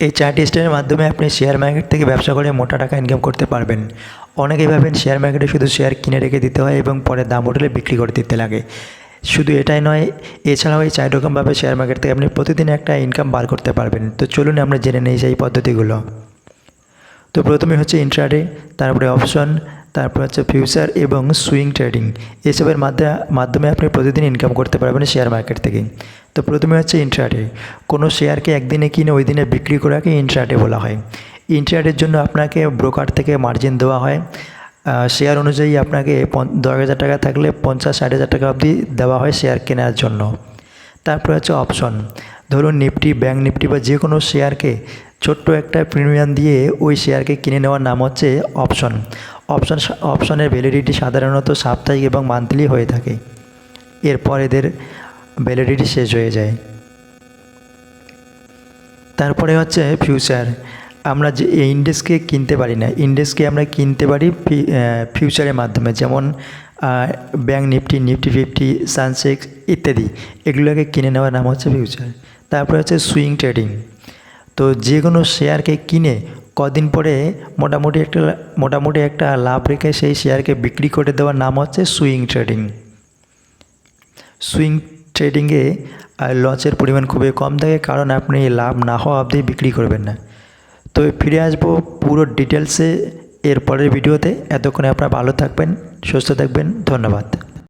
এই 4টি স্টেপের মাধ্যমে আপনি শেয়ার মার্কেট থেকে ব্যবসা করে মোটা টাকা ইনকাম করতে পারবেন। অনেকেই ভাবেন শেয়ার মার্কেটে শুধু শেয়ার কিনে রেখে দিতে হয় এবং পরে দাম উঠলে বিক্রি করে দিতে লাগে। শুধু এটাই নয়, এছাড়াও এই 4 রকমভাবে শেয়ার মার্কেট থেকে আপনি প্রতিদিন একটা ইনকাম বার করতে পারবেন। তো চলুন আমরা জেনে নিই সেই পদ্ধতিগুলো। তো প্রথমে হচ্ছে ইন্ট্রাডে, তারপরে অপশন, তারপর হচ্ছে ফিউচার এবং সুইং ট্রেডিং। এসবের মাধ্যমে আপনি প্রতিদিন ইনকাম করতে পারবেন শেয়ার মার্কেট থেকে। তো প্রথমে হচ্ছে ইন্ট্রাডে। কোনো শেয়ারকে একদিনে কিনে ওই দিনে বিক্রি করাকে ইন্ট্রাডে বলা হয়। ইন্ট্রাডের জন্য আপনাকে ব্রোকার থেকে মার্জিন দেওয়া হয়। শেয়ার অনুযায়ী আপনাকে 10,000 টাকা থাকলে 50-60,000 টাকা অবধি দেওয়া হয় শেয়ার কেনার জন্য। তারপরে হচ্ছে অপশন। ধরুন নিফটি, ব্যাঙ্ক নিফটি বা যে কোনো শেয়ারকে ছোট্ট একটা প্রিমিয়াম দিয়ে ওই শেয়ারকে কিনে নেওয়ার নাম হচ্ছে অপশন। অপশনের ভ্যালিডিটি সাধারণত সাপ্তাহিক এবং মান্থলি হয়ে থাকে। এরপর এদের ভ্যালিডিটি শেষ হয়ে যায়। তারপরে হচ্ছে ফিউচার। আমরা যে ইন্ডেক্সকে কিনতে পারি না, ইন্ডেক্সকে আমরা কিনতে পারি ফিউচারের মাধ্যমে, যেমন ব্যাঙ্ক নিফটি, নিফটি 50, সেন্সেক্স ইত্যাদি, এগুলোকে কিনে নেওয়ার নাম হচ্ছে ফিউচার। তারপরে হচ্ছে সুইং ট্রেডিং। তো যে কোনো শেয়ারকে কিনে কদিন পরে মোটামুটি একটা লাভ রেখে সেই শেয়ারকে বিক্রি করে দেওয়ার নাম হচ্ছে সুইং ট্রেডিং। সুইং ট্রেডিংয়ে লসের পরিমাণ খুবই কম থাকে, কারণ আপনি লাভ না হওয়া অবধি বিক্রি করবেন না। তো ফিরে আসবো পুরো ডিটেলসে এর পরের ভিডিওতে। এতক্ষণে আপনারা ভালো থাকবেন, সুস্থ থাকবেন। ধন্যবাদ।